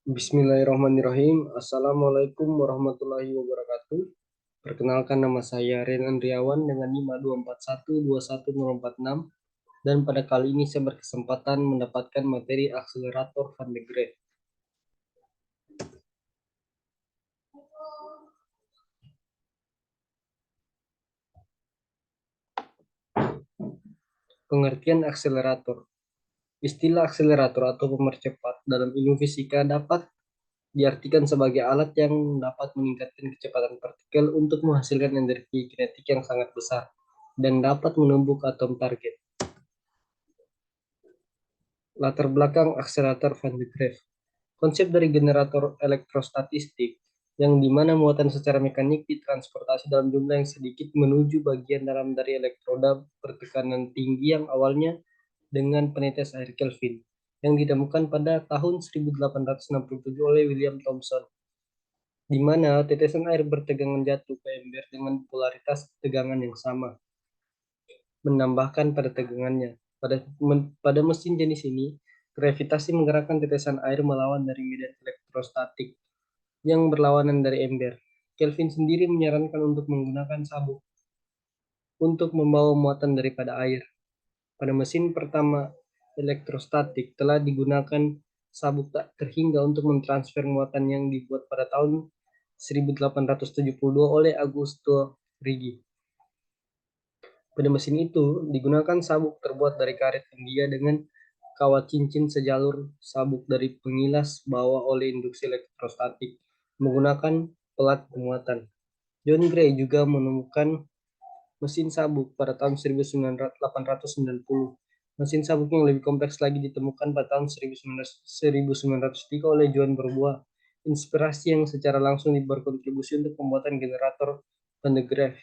Bismillahirrahmanirrahim. Assalamualaikum warahmatullahi wabarakatuh. Perkenalkan, nama saya Ren Andriawan dengan NIM 241214046, dan pada kali ini saya berkesempatan mendapatkan materi akselerator Van de Graaff. Pengertian akselerator. Istilah akselerator atau pemercepat dalam ilmu fisika dapat diartikan sebagai alat yang dapat meningkatkan kecepatan partikel untuk menghasilkan energi kinetik yang sangat besar dan dapat menumbuk atom target. Latar belakang akselerator Van de Graaff. Konsep dari generator elektrostatistik yang dimana muatan secara mekanik ditransportasi dalam jumlah yang sedikit menuju bagian dalam dari elektroda bertekanan tinggi yang awalnya dengan penetes air Kelvin yang ditemukan pada tahun 1867 oleh William Thomson, di mana tetesan air bertegangan jatuh ke ember dengan polaritas tegangan yang sama, menambahkan pada tegangannya. Pada mesin jenis ini, gravitasi menggerakkan tetesan air melawan dari medan elektrostatik yang berlawanan dari ember. Kelvin sendiri menyarankan untuk menggunakan sabuk untuk membawa muatan daripada air. Pada mesin pertama elektrostatik telah digunakan sabuk tak terhingga untuk mentransfer muatan yang dibuat pada tahun 1872 oleh Augusto Righi. Pada mesin itu digunakan sabuk terbuat dari karet India dengan kawat cincin sejalur sabuk dari pengilas bawah oleh induksi elektrostatik menggunakan pelat pemuatan. John Gray juga menemukan mesin sabuk pada tahun 1890. Mesin sabuk yang lebih kompleks lagi ditemukan pada tahun 1903 oleh John Berbois. Inspirasi yang secara langsung berkontribusi untuk pembuatan generator Van de Graaff.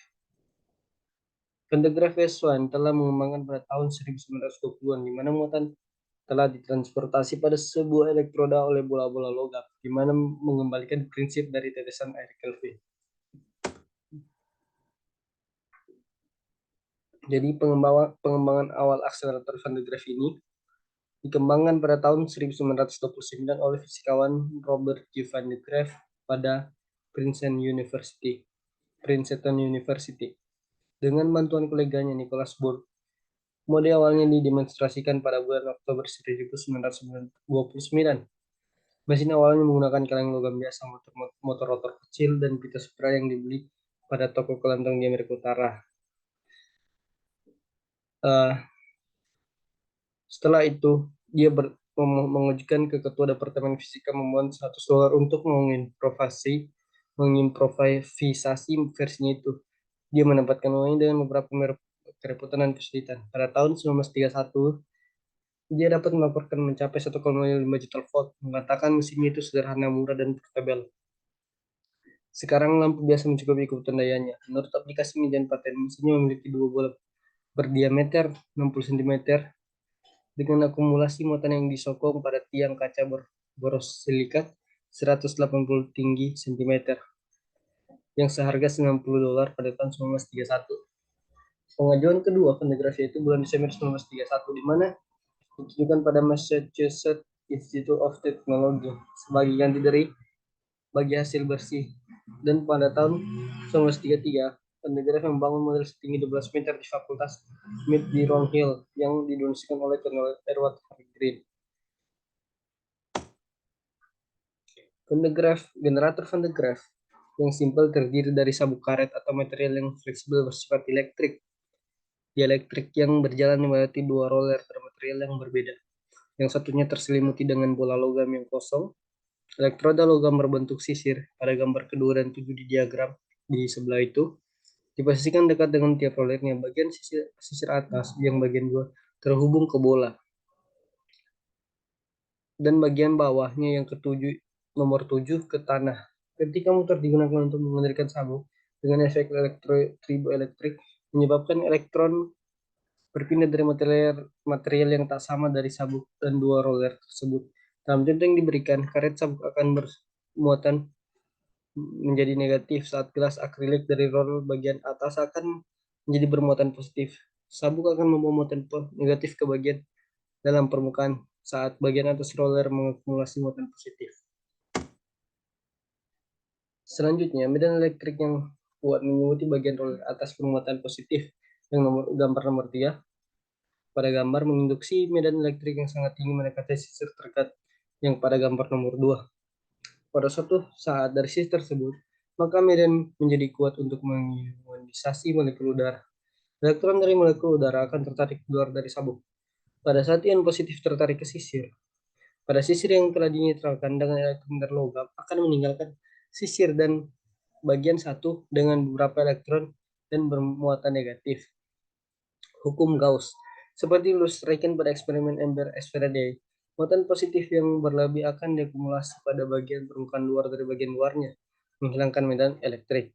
Van de Graaff S1 telah mengembangkan pada tahun 1920-an, di mana muatan telah ditransportasi pada sebuah elektroda oleh bola-bola logam, di mana mengembalikan prinsip dari tetesan air Kelvin. Jadi pengembangan awal akselerator Van de Graaff ini dikembangkan pada tahun 1929 oleh fisikawan Robert G. Van de Graaff pada Princeton University dengan bantuan koleganya Nicholas Bohr. Mode awalnya didemonstrasikan pada bulan Oktober 1929. Mesin awalnya menggunakan kaleng logam biasa, motor rotor kecil, dan pita supra yang dibeli pada toko kelontong di Amerika Utara. Setelah itu, dia mengajukan ke ketua Departemen Fisika membuat $100 untuk mengimprovisasi versinya itu. Dia menempatkan uangnya dengan beberapa merek kerepotan dan kesulitan. Pada tahun 1931, dia dapat melaporkan mencapai 1,5 juta volt, mengatakan mesinnya itu sederhana, murah, dan portable. Sekarang lampu biasa mencukupi kebutuhan dayanya. Menurut aplikasi dan paten, mesinnya memiliki dua bola berdiameter 60 cm dengan akumulasi muatan yang disokong pada tiang kaca borosilikat 180 tinggi cm yang seharga $90 pada tahun 1931. Pengajuan kedua Van de Graaff itu bulan Desember 1931, di mana ditujukan pada Massachusetts Institute of Technology sebagai ganti dari bagi hasil bersih. Dan pada tahun 1933, Van de Graaff membangun model setinggi 12 meter di Fakultas Mead di Round Hill yang didonasikan oleh Colonel Edward Harry Green. Van de Graaff, generator Van de Graaff yang simpel terdiri dari sabuk karet atau material yang fleksibel bersifat elektrik. Dielektrik yang berjalan melewati dua roller bermaterial yang berbeda. Yang satunya terselimuti dengan bola logam yang kosong. Elektroda logam berbentuk sisir pada gambar kedua dan 7 di diagram di sebelah itu diposisikan dekat dengan tiap rollernya. Bagian sisir atas yang bagian 2 terhubung ke bola, dan bagian bawahnya yang ketujuh nomor 7 ke tanah. Ketika motor digunakan untuk mengendalikan sabuk dengan efek triboelektrik menyebabkan elektron berpindah dari material yang tak sama dari sabuk dan dua roller tersebut. Dalam contoh yang diberikan, karet sabuk akan bermuatan menjadi negatif saat gelas akrilik dari roller bagian atas akan menjadi bermuatan positif. Sabuk akan membawa muatan negatif ke bagian dalam permukaan saat bagian atas roller mengakumulasi muatan positif. Selanjutnya, medan elektrik yang kuat mengikuti bagian roller atas permuatan positif yang gambar nomor 3. Pada gambar menginduksi medan elektrik yang sangat tinggi mendekati sisir terdekat yang pada gambar nomor 2. Pada suatu saat dari sisi tersebut, maka medan menjadi kuat untuk mengionisasi molekul udara. Elektron dari molekul udara akan tertarik keluar dari sabuk. Pada saat ion positif tertarik ke sisir, pada sisir yang telah dinetralkan dengan elektron dari logam akan meninggalkan sisir dan bagian satu dengan beberapa elektron dan bermuatan negatif. Hukum Gauss. Seperti diilustrasikan pada eksperimen ember Faraday, muatan positif yang berlebih akan diakumulasi pada bagian permukaan luar dari bagian luarnya, menghilangkan medan elektrik.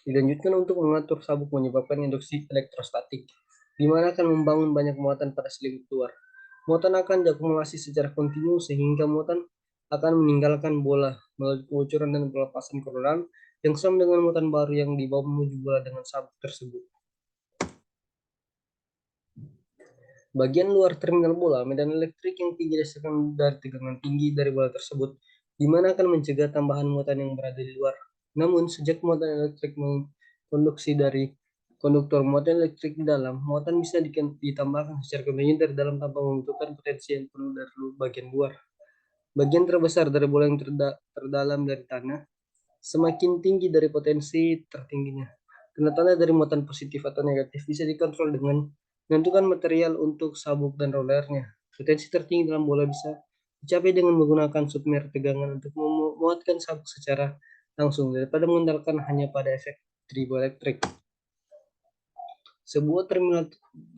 Dilanjutkan untuk mengatur sabuk menyebabkan induksi elektrostatik, di mana akan membangun banyak muatan pada selimut luar. Muatan akan diakumulasi secara kontinu sehingga muatan akan meninggalkan bola melalui pengucuran dan pelepasan koronal yang sama dengan muatan baru yang dibawa menuju bola dengan sabuk tersebut. Bagian luar terminal bola, medan elektrik yang tinggi disebabkan dari tegangan tinggi dari bola tersebut, di mana akan mencegah tambahan muatan yang berada di luar. Namun, sejak muatan elektrik mengkonduksi dari konduktor muatan elektrik di dalam, muatan bisa ditambahkan secara kontinue dari dalam tanpa membutuhkan potensi yang penuh dari bagian luar. Bagian terbesar dari bola yang terdalam dari tanah, semakin tinggi dari potensi tertingginya. Tanda-tanda dari muatan positif atau negatif bisa dikontrol dengan menentukan material untuk sabuk dan rollernya. Potensi tertinggi dalam bola bisa dicapai dengan menggunakan submer tegangan untuk memuatkan sabuk secara langsung daripada mengandalkan hanya pada efek triboelektrik. Sebuah terminal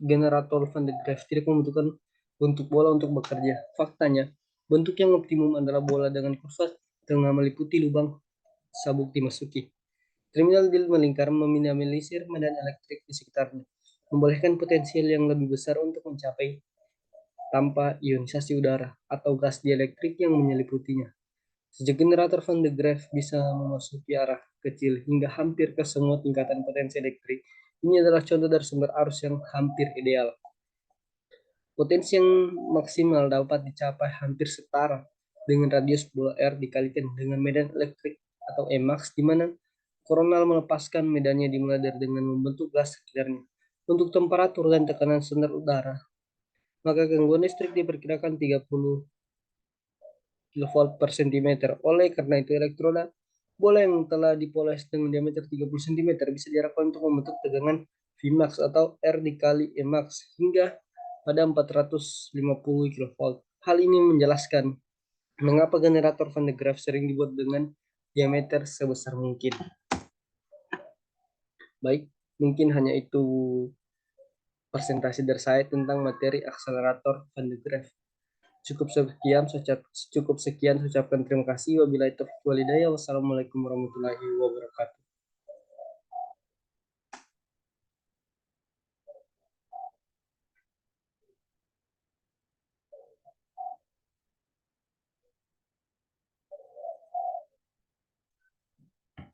generator Van de Graaff tidak membutuhkan bentuk bola untuk bekerja. Faktanya, bentuk yang optimum adalah bola dengan kurva tengah meliputi lubang sabuk dimasuki. Terminal deal melingkar meminimalisir medan elektrik di sekitarnya, membolehkan potensial yang lebih besar untuk mencapai tanpa ionisasi udara atau gas dielektrik yang menyeliputinya. Sejak generator Van de Graaff bisa memasuki arah kecil hingga hampir ke semua tingkatan potensi elektrik, ini adalah contoh dari sumber arus yang hampir ideal. Potensi yang maksimal dapat dicapai hampir setara dengan radius bola R dikalikan dengan medan elektrik atau Emax, di mana koronal melepaskan medannya dimulai dari dengan membentuk gas sekitarnya. Untuk temperatur dan tekanan standar udara, maka gangguan listrik diperkirakan 30 kV per cm. Oleh karena itu, elektroda bola yang telah dipoles dengan diameter 30 cm bisa diarahkan untuk membentuk tegangan Vmax atau R dikali Emax hingga pada 450 kV. Hal ini menjelaskan mengapa generator Van de Graaff sering dibuat dengan diameter sebesar mungkin. Baik, mungkin hanya itu presentasi dari saya tentang materi akselerator Van de Graaff. Cukup sekian, ucapkan terima kasih. Wabillahi taufiq walhidayah. Wassalamualaikum warahmatullahi wabarakatuh.